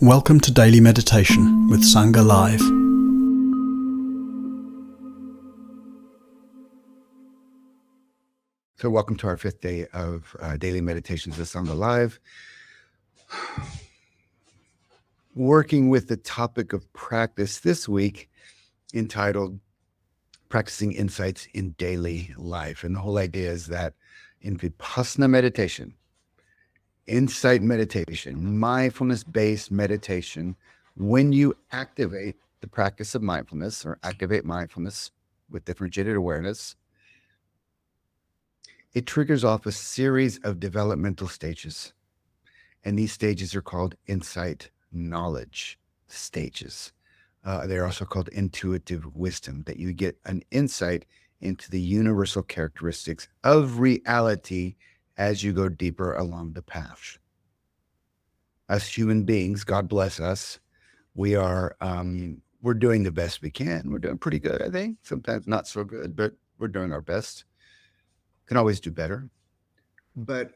Welcome to Daily Meditation with Sangha Live. So welcome to our fifth day of Daily Meditations with Sangha Live. Working with the topic of practice this week entitled Practicing Insights in Daily Life. And the whole idea is that in Vipassana meditation, insight meditation, mindfulness-based meditation, when you activate the practice of mindfulness or activate mindfulness with differentiated awareness, it triggers off a series of developmental stages. And these stages are called insight knowledge stages. They're also called intuitive wisdom, that you get an insight into the universal characteristics of reality as you go deeper along the path. As human beings, God bless us, we're doing the best we can. We're doing pretty good, I think. Sometimes not so good, but we're doing our best. Can always do better. But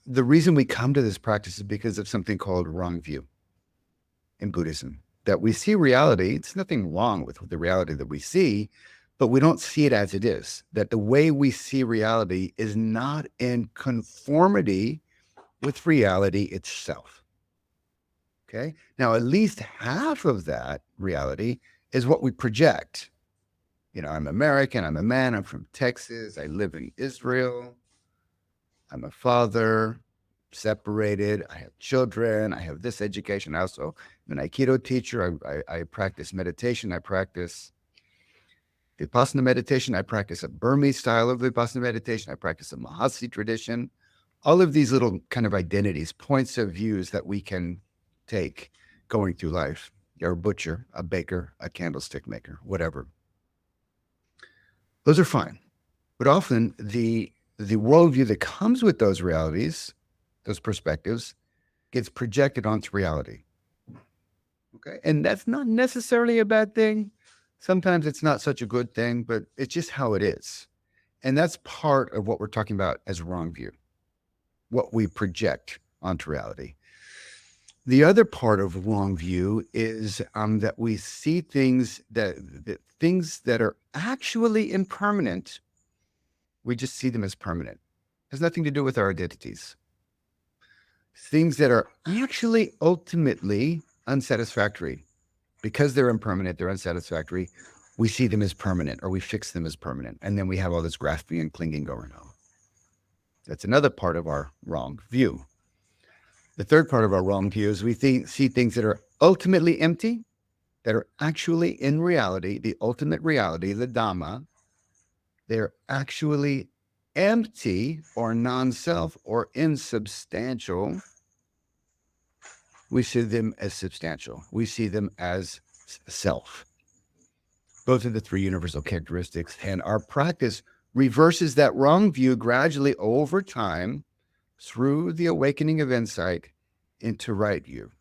the reason we come to this practice is because of something called wrong view in Buddhism, that we see reality. It's nothing wrong with the reality that we see, but we don't see it as it is, that the way we see reality is not in conformity with reality itself. Okay. Now, at least half of that reality is what we project. You know, I'm American, I'm a man, I'm from Texas, I live in Israel, I'm a father, separated, I have children, I have this education. I also am an Aikido teacher. I practice meditation. I practice Vipassana meditation. I practice a Burmese style of Vipassana meditation. I practice a Mahasi tradition. All of these little kind of identities, points of views that we can take going through life. You're a butcher, a baker, a candlestick maker, whatever. Those are fine. But often the worldview that comes with those realities, those perspectives, gets projected onto reality. Okay. And that's not necessarily a bad thing. Sometimes it's not such a good thing, but it's just how it is. And that's part of what we're talking about as wrong view, what we project onto reality. The other part of wrong view is that we see things that are actually impermanent. We just see them as permanent. It has nothing to do with our identities. Things that are actually ultimately unsatisfactory, because they're impermanent, they're unsatisfactory, we see them as permanent, or we fix them as permanent. And then we have all this grasping and clinging going on. That's another part of our wrong view. The third part of our wrong view is we see things that are ultimately empty, that are actually in reality, the ultimate reality, the Dhamma. They're actually empty or non-self or insubstantial. We see them as substantial. We see them as self. Those are the three universal characteristics. And our practice reverses that wrong view gradually over time through the awakening of insight into right view,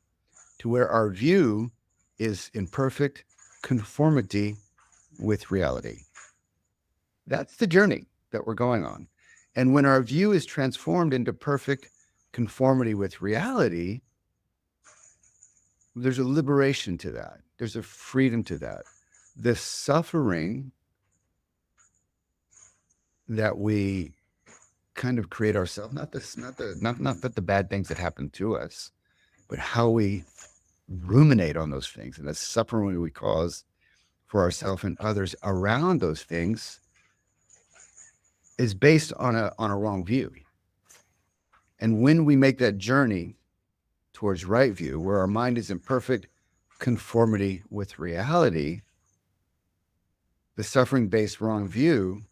to where our view is in perfect conformity with reality. That's the journey that we're going on. And when our view is transformed into perfect conformity with reality, there's a liberation to that. There's a freedom to that. The suffering that we kind of create ourselves, not the bad things that happen to us, but how we ruminate on those things and the suffering we cause for ourselves and others around those things is based on a wrong view. And when we make that journey towards right view, where our mind is in perfect conformity with reality, the suffering-based wrong view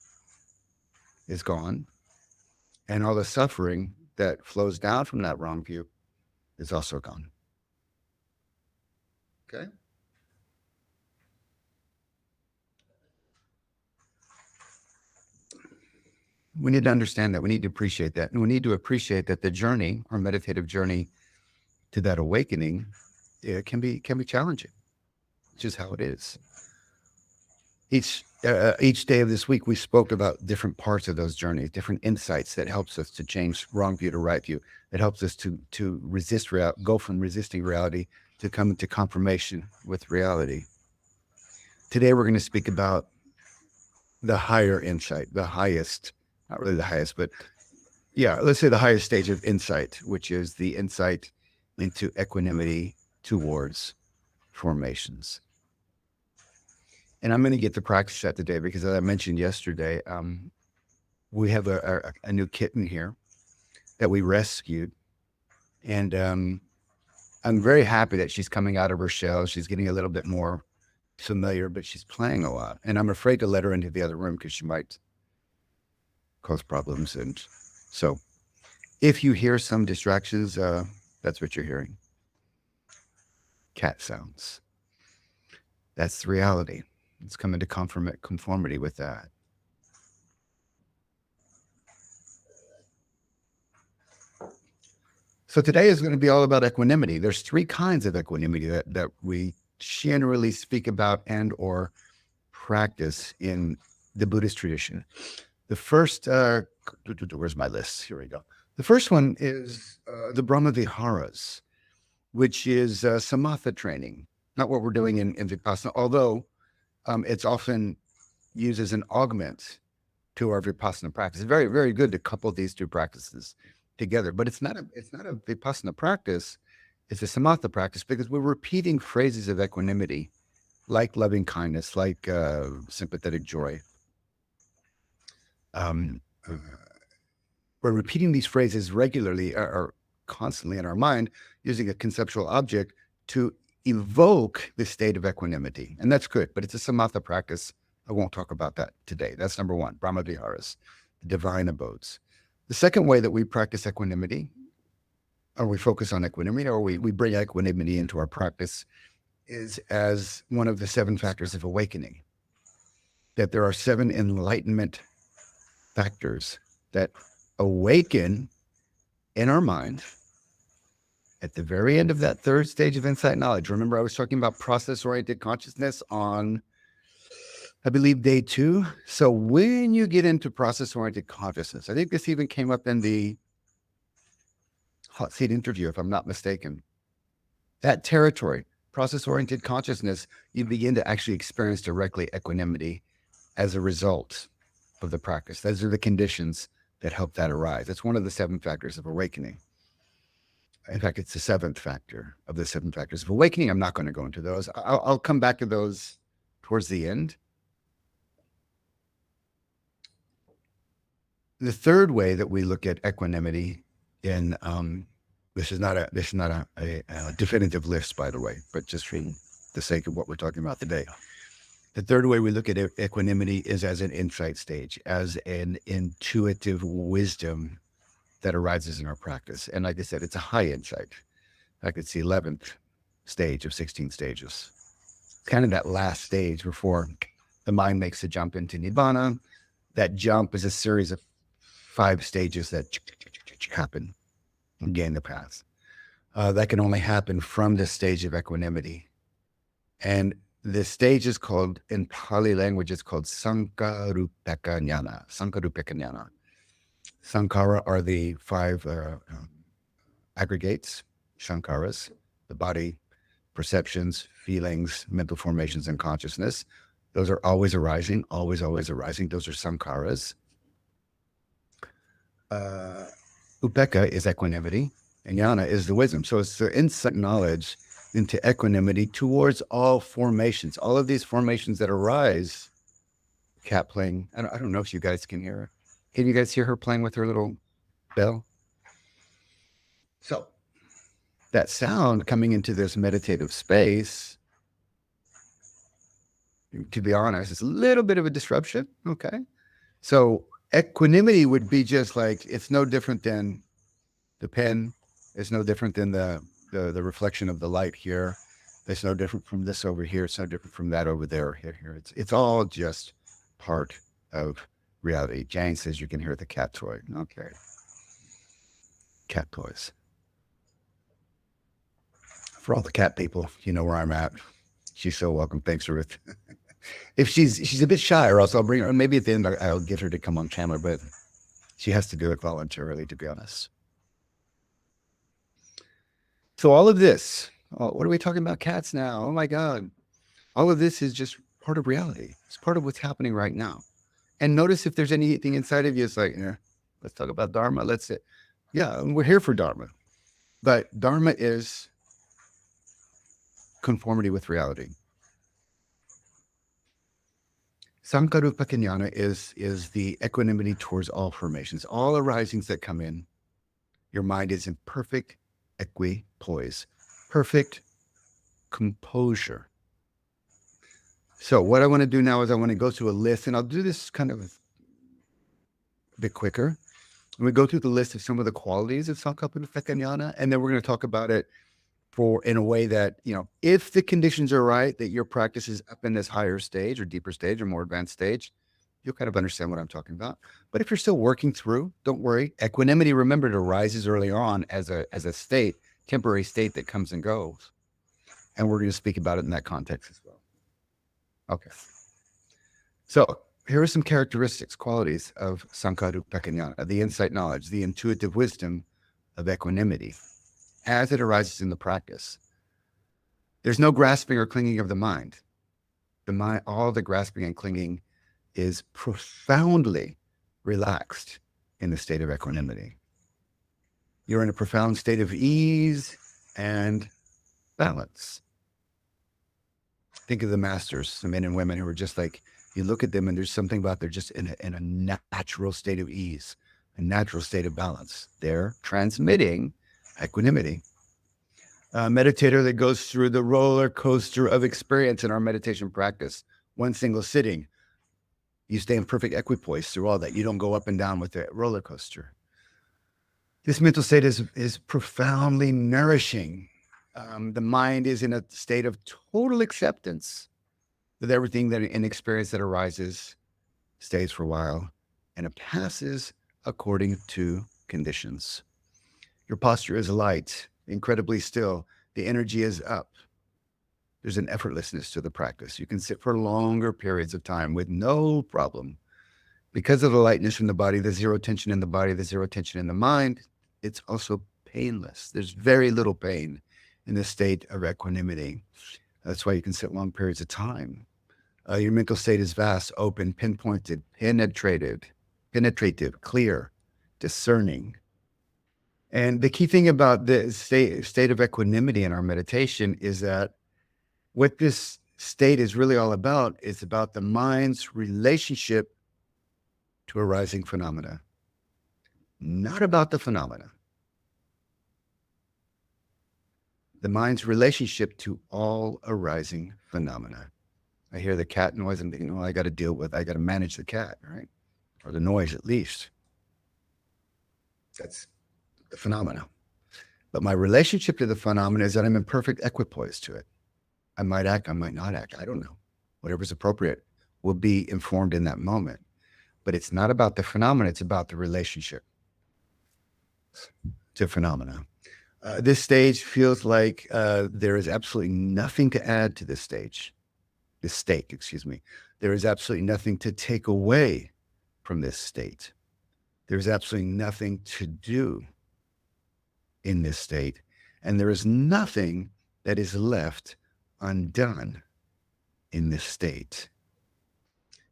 is gone, and all the suffering that flows down from that wrong view is also gone. Okay? We need to understand that. We need to appreciate that. And we need to appreciate that the journey, our meditative journey to that awakening, it can be challenging. It's just how it is. Each day of this week, we spoke about different parts of those journeys, different insights that helps us to change wrong view to right view, that helps us to resist go from resisting reality to come into confirmation with reality. Today, we're going to speak about the higher insight, the highest, not really the highest, but yeah, let's say the highest stage of insight, which is the insight into equanimity towards formations. And I'm going to get to practice that today because, as I mentioned yesterday, we have a new kitten here that we rescued. And I'm very happy that she's coming out of her shell. She's getting a little bit more familiar, but she's playing a lot. And I'm afraid to let her into the other room because she might cause problems. And so if you hear some distractions, that's what you're hearing. Cat sounds. That's the reality. It's coming to conformity with that. So today is going to be all about equanimity. There's three kinds of equanimity that we generally speak about and or practice in the Buddhist tradition. The first, where's my list? Here we go. The first one is the Brahma Viharas, which is samatha training, not what we're doing in Vipassana, although it's often used as an augment to our Vipassana practice. It's very, very good to couple these two practices together, but it's not a Vipassana practice. It's a samatha practice because we're repeating phrases of equanimity, like loving kindness, like sympathetic joy. We're repeating these phrases regularly or constantly in our mind using a conceptual object to evoke the state of equanimity. And that's good, but it's a samatha practice. I won't talk about that today. That's number one, Brahma Viharas, the divine abodes. The second way that we practice equanimity, or we focus on equanimity, or we bring equanimity into our practice, is as one of the 7 factors of awakening. That there are 7 enlightenment factors that awaken in our mind at the very end of that third stage of insight knowledge. Remember, I was talking about process-oriented consciousness on, I believe, day 2. So when you get into process-oriented consciousness, I think this even came up in the hot seat interview, if I'm not mistaken. That territory, process-oriented consciousness, you begin to actually experience directly equanimity as a result of the practice. Those are the conditions that help that arise. It's one of the 7 factors of awakening. In fact, it's the 7th factor of the 7 factors of awakening. I'm not going to go into those. I'll come back to those towards the end. The third way that we look at equanimity in this is not a definitive list, by the way, but just for the sake of what we're talking about today. The third way we look at equanimity is as an insight stage, as an intuitive wisdom that arises in our practice. And like I said, it's a high insight. Like it's the 11th stage of 16 stages. Kind of that last stage before the mind makes a jump into Nibbana. That jump is a series of 5 stages that happen and gain the path. That can only happen from this stage of equanimity. And this stage is called, in Pali language, it's called Sankarupeka Jnana. Sankarupeka Jnana. Sankara are the 5 aggregates, Shankaras, the body, perceptions, feelings, mental formations, and consciousness. Those are always arising, always arising. Those are Sankaras. Upeka is equanimity, and Jnana is the wisdom. So it's the insight knowledge into equanimity towards all formations, all of these formations that arise. Cat playing. I don't know if you guys can hear her. Can you guys hear her playing with her little bell? So that sound coming into this meditative space, to be honest, it's a little bit of a disruption. Okay. So equanimity would be just like, it's no different than the pen. It's no different than the reflection of the light here. It's no different from this over here. It's no different from that over there. Here. It's all just part of reality. Jane says you can hear the cat toy. Okay. Cat toys. For all the cat people, you know where I'm at. She's so welcome. Thanks, Ruth. If she's a bit shy, or else I'll bring her. Maybe at the end I'll get her to come on camera, but she has to do it voluntarily, to be honest. So all of this, Oh, what are we talking about cats now? Oh my God. All of this is just part of reality. It's part of what's happening right now. And notice if there's anything inside of you, it's like, let's talk about Dharma. Let's say, yeah, we're here for Dharma. But Dharma is conformity with reality. Sankarupa Jnana is the equanimity towards all formations, all arisings that come in. Your mind is in perfect equipoise, perfect composure. So what I want to do now is I want to go through a list, and I'll do this kind of a bit quicker. And we go through the list of some of the qualities of Sankarupa Jnana, and then we're going to talk about it in a way that, if the conditions are right, that your practice is up in this higher stage or deeper stage or more advanced stage, you'll kind of understand what I'm talking about. But if you're still working through, don't worry. Equanimity, remember, it arises early on as a state, temporary state that comes and goes. And we're going to speak about it in that context as well. Okay. So here are some characteristics, qualities of Sankarupa Jnana, the insight knowledge, the intuitive wisdom of equanimity as it arises in the practice. There's no grasping or clinging of the mind. All the grasping and clinging is profoundly relaxed in the state of equanimity. You're in a profound state of ease and balance. Think of the masters, the men and women who are just like, you look at them and there's something about they're just in a natural state of ease, a natural state of balance. They're transmitting equanimity. A meditator that goes through the roller coaster of experience in our meditation practice, one single sitting, you stay in perfect equipoise through all that. You don't go up and down with the roller coaster. This mental state is profoundly nourishing. The mind is in a state of total acceptance that everything that in experience that arises stays for a while, and it passes according to conditions. Your posture is light, incredibly still. The energy is up. There's an effortlessness to the practice. You can sit for longer periods of time with no problem. Because of the lightness in the body, the zero tension in the body, the zero tension in the mind, it's also painless. There's very little pain in the state of equanimity. That's why you can sit long periods of time. Your mental state is vast, open, pinpointed, penetrative, clear, discerning. And the key thing about the state of equanimity in our meditation is that what this state is really all about is about the mind's relationship to arising phenomena, not about the phenomena. The mind's relationship to all arising phenomena. I hear the cat noise and thinking, I got to manage the cat, right? Or the noise at least. That's the phenomena. But my relationship to the phenomena is that I'm in perfect equipoise to it. I might act, I might not act. I don't know. Whatever's appropriate will be informed in that moment. But it's not about the phenomena, it's about the relationship to phenomena. This stage feels like there is absolutely nothing to add to this state. There is absolutely nothing to take away from this state. There's absolutely nothing to do in this state. And there is nothing that is left undone in this state.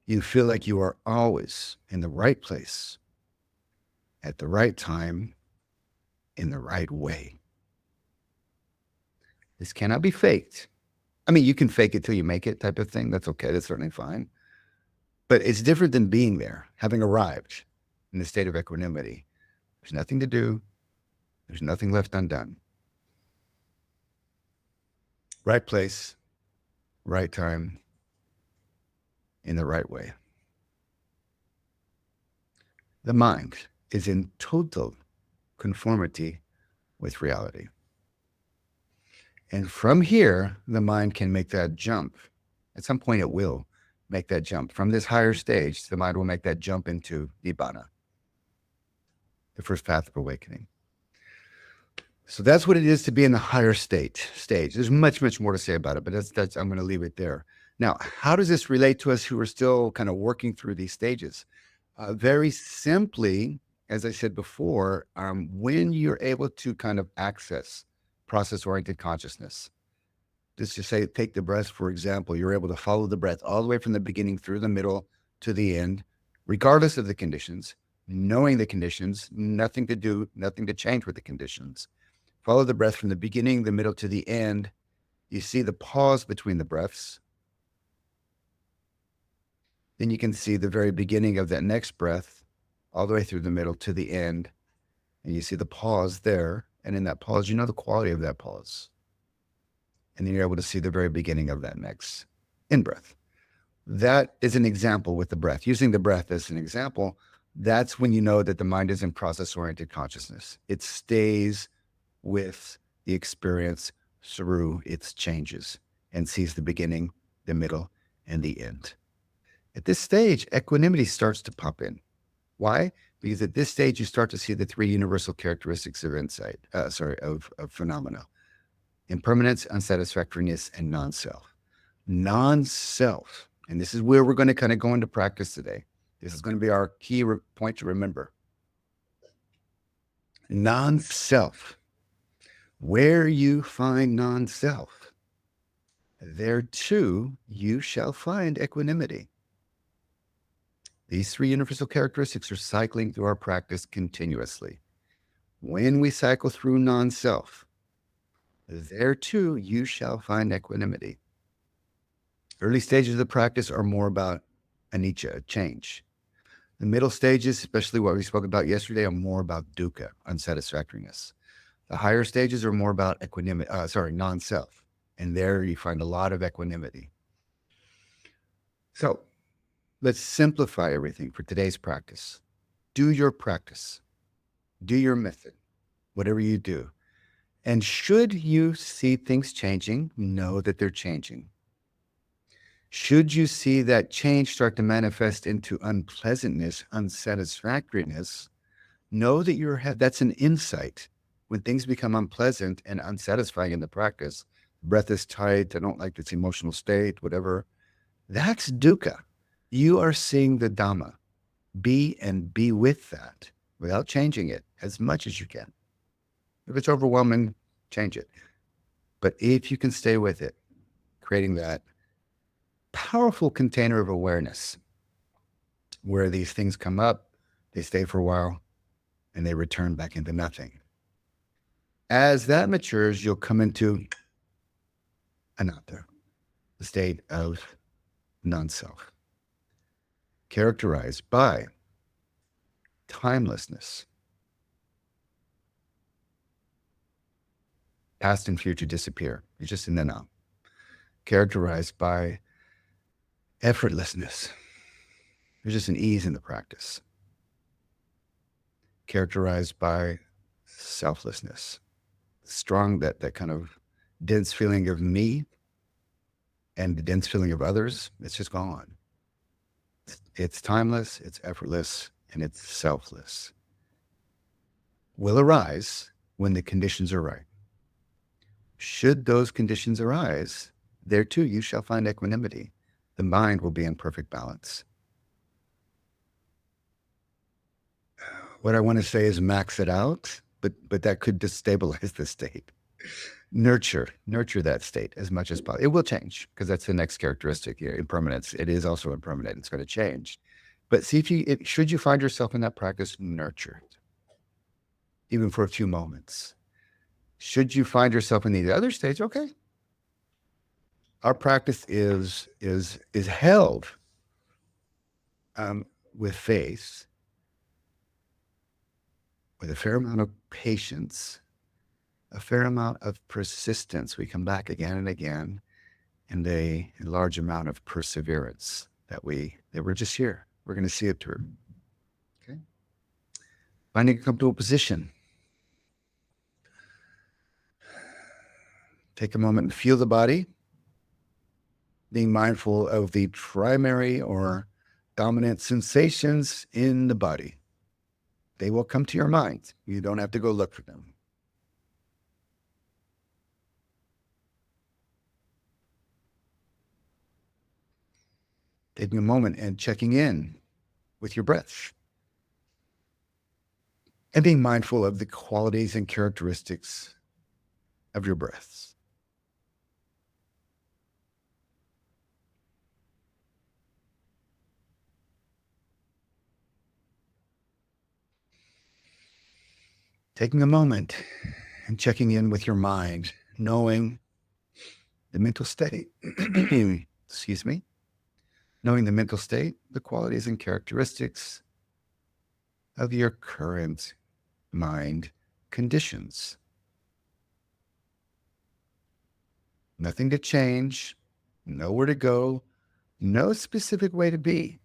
You feel like you are always in the right place, at the right time, in the right way. This cannot be faked. I mean, you can fake it till you make it type of thing. That's okay. That's certainly fine. But it's different than being there, having arrived in the state of equanimity. There's nothing to do. There's nothing left undone. Right place, right time, in the right way. The mind is in total conformity with reality. And from here, the mind can make that jump. At some point, it will make that jump. From this higher stage, the mind will make that jump into Nibbana, the first path of awakening. So that's what it is to be in the higher stage. There's much, much more to say about it, but that's I'm going to leave it there. Now, how does this relate to us who are still kind of working through these stages? Very simply, as I said before, when you're able to kind of access process-oriented consciousness. Just to say, take the breath, for example, you're able to follow the breath all the way from the beginning through the middle to the end, regardless of the conditions, knowing the conditions, nothing to change with the conditions. Follow the breath from the beginning, the middle to the end. You see the pause between the breaths. Then you can see the very beginning of that next breath, all the way through the middle to the end. And you see the pause there. And in that pause, you know the quality of that pause. And then you're able to see the very beginning of that next in-breath. That is an example with the breath. Using the breath as an example, that's when you know that the mind is in process-oriented consciousness. It stays with the experience through its changes and sees the beginning, the middle, and the end. At this stage, equanimity starts to pop in. Why? Because at this stage, you start to see the three universal characteristics of of phenomena: impermanence, unsatisfactoriness, and non-self. Non-self, and this is where we're going to kind of go into practice today. This is going to be our key point to remember. Non-self. Where you find non-self, there too you shall find equanimity. These three universal characteristics are cycling through our practice continuously. When we cycle through non-self, there too you shall find equanimity. Early stages of the practice are more about anicca, change. The middle stages, especially what we spoke about yesterday, are more about dukkha, unsatisfactoriness. The higher stages are more about equanimity, non-self. And there you find a lot of equanimity. So let's simplify everything for today's practice. Do your practice. Do your method, whatever you do. And should you see things changing, know that they're changing. Should you see that change start to manifest into unpleasantness, unsatisfactoriness, know that that's an insight. When things become unpleasant and unsatisfying in the practice, breath is tight, I don't like this emotional state, whatever, that's dukkha. You are seeing the Dhamma. Be with that without changing it as much as you can. If it's overwhelming, change it. But if you can stay with it, creating that powerful container of awareness where these things come up, they stay for a while, and they return back into nothing. As that matures, you'll come into anatta, the state of non-self, characterized by timelessness. Past and future disappear. You're just in the now. Characterized by effortlessness. There's just an ease in the practice. Characterized by selflessness. Strong, that kind of dense feeling of me and the dense feeling of others, it's just gone. It's timeless, it's effortless, and it's selfless. Will arise when the conditions are right. Should those conditions arise, there too you shall find equanimity. The mind will be in perfect balance. What I want to say is max it out, but that could destabilize the state. Nurture that state as much as possible. It will change because that's the next characteristic here, impermanence. It is also impermanent. It's going to change. But see, should you find yourself in that practice, nurture it, even for a few moments. Should you find yourself in the other stage, okay. Our practice is held with faith, with a fair amount of patience, a fair amount of persistence. We come back again and again, and a large amount of perseverance that we're just here. We're going to see it through. Okay. Finding a comfortable position. Take a moment and feel the body, being mindful of the primary or dominant sensations in the body. They will come to your mind. You don't have to go look for them. Taking a moment and checking in with your breath. And being mindful of the qualities and characteristics of your breaths. Taking a moment and checking in with your mind, knowing the mental state, excuse me, knowing the mental state, the qualities and characteristics of your current mind conditions. Nothing to change, nowhere to go, no specific way to be.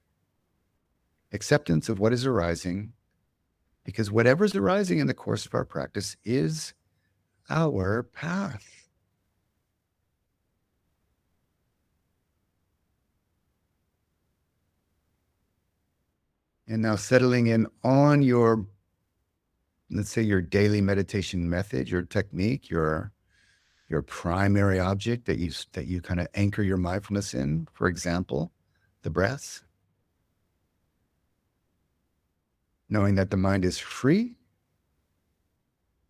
Acceptance of what is arising, because whatever's arising in the course of our practice is our path. And now settling in on your, let's say, your daily meditation method, your technique, your primary object that you kind of anchor your mindfulness in, for example, the breath. Knowing that the mind is free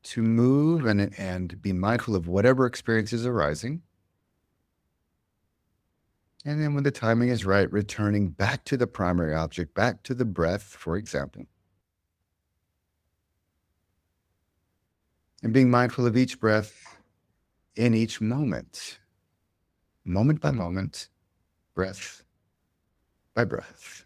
to move and be mindful of whatever experience is arising. And then when the timing is right, returning back to the primary object, back to the breath, for example. And being mindful of each breath in each moment by moment, breath by breath.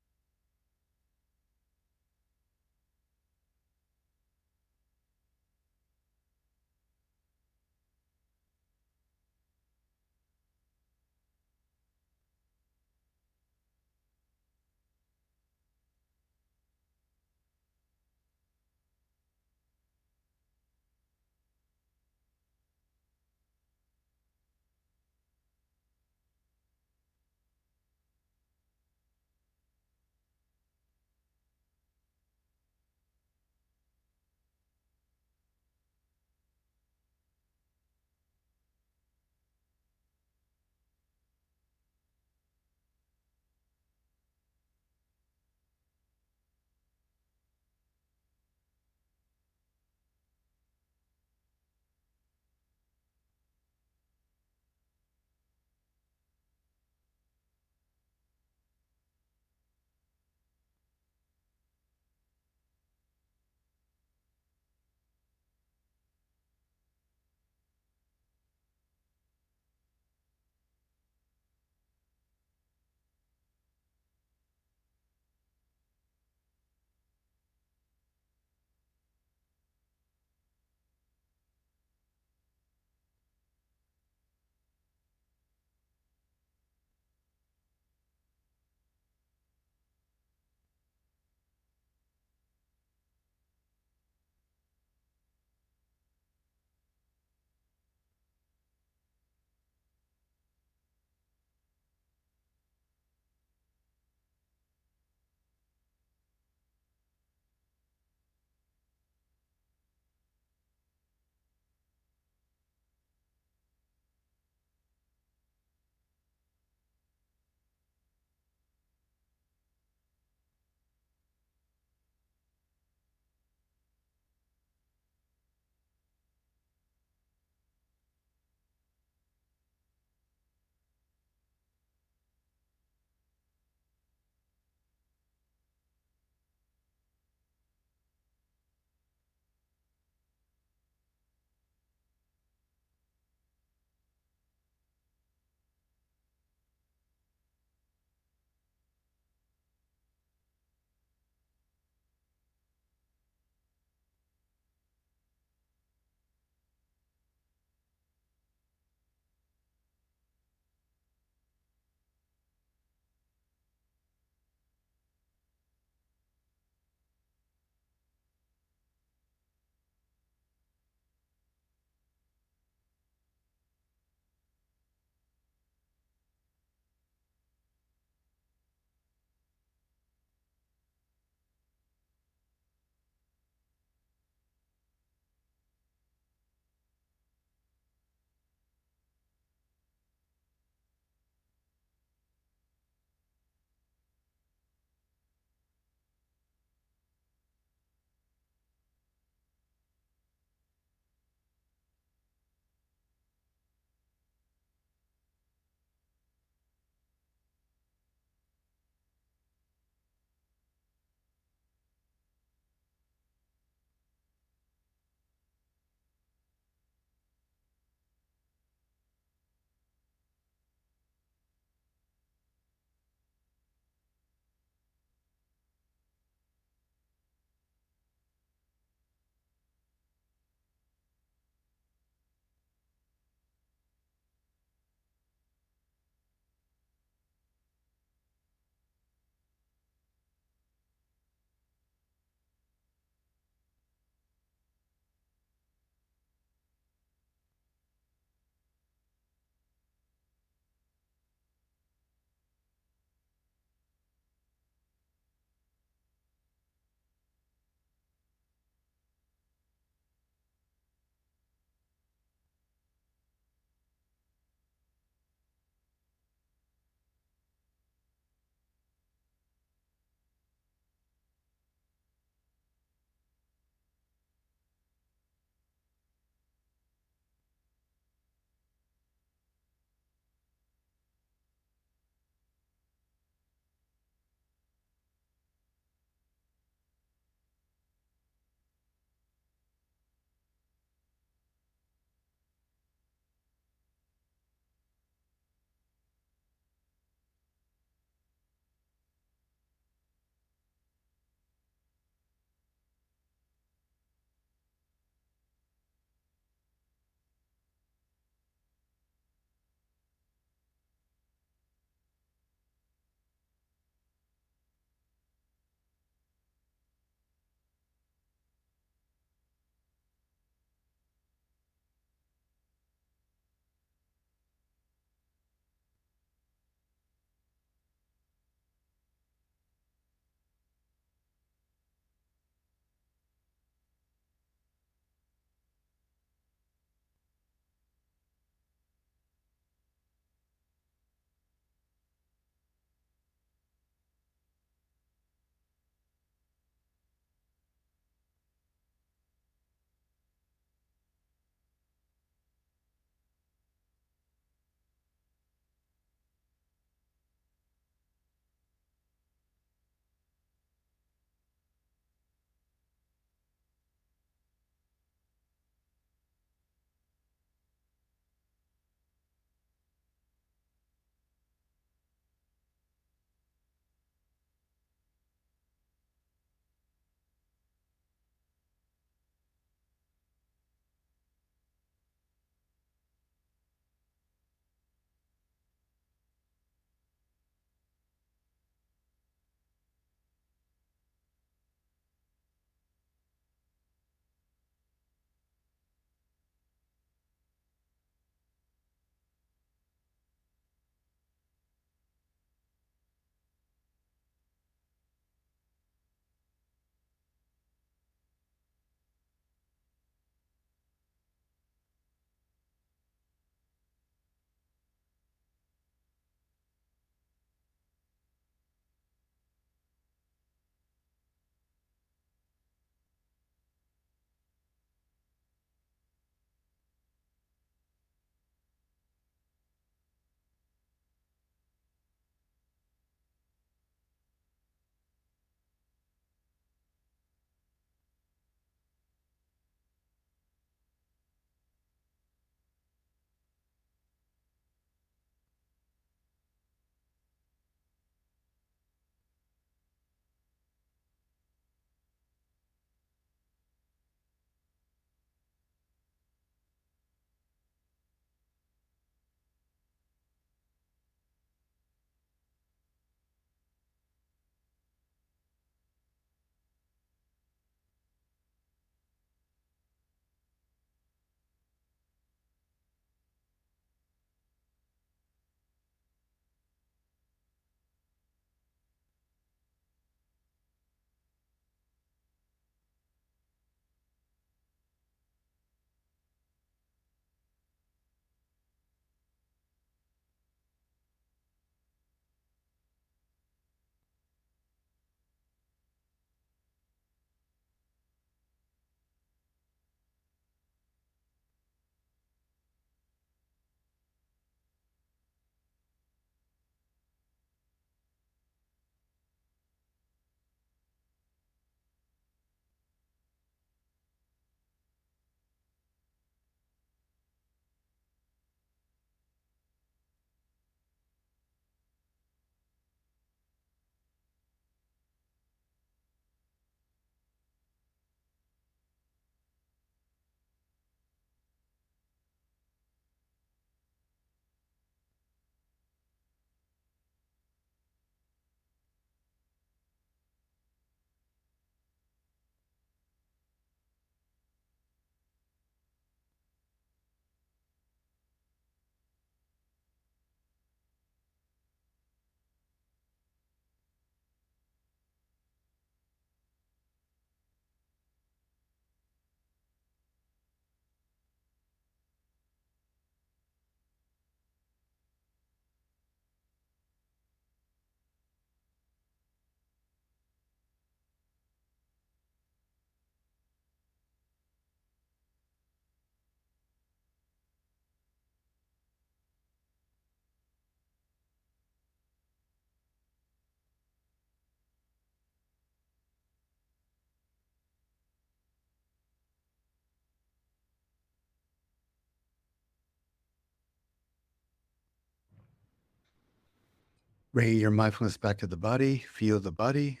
Bringing your mindfulness back to the body, feel the body.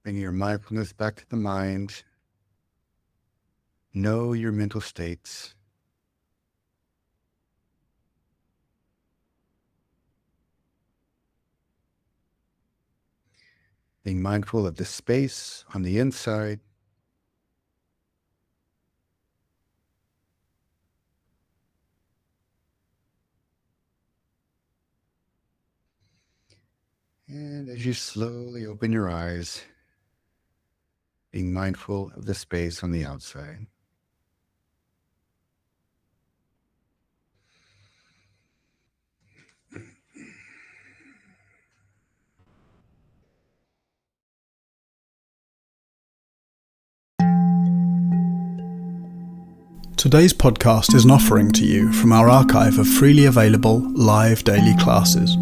Bringing your mindfulness back to the mind. Know your mental states. Being mindful of the space on the inside. And as you slowly open your eyes, being mindful of the space on the outside. Today's podcast is an offering to you from our archive of freely available live daily classes.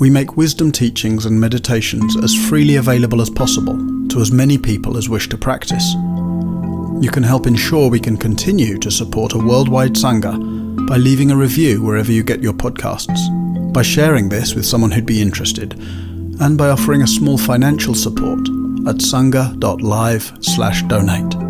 We make wisdom teachings and meditations as freely available as possible to as many people as wish to practice. You can help ensure we can continue to support a worldwide Sangha by leaving a review wherever you get your podcasts, by sharing this with someone who'd be interested, and by offering a small financial support at sangha.live/donate.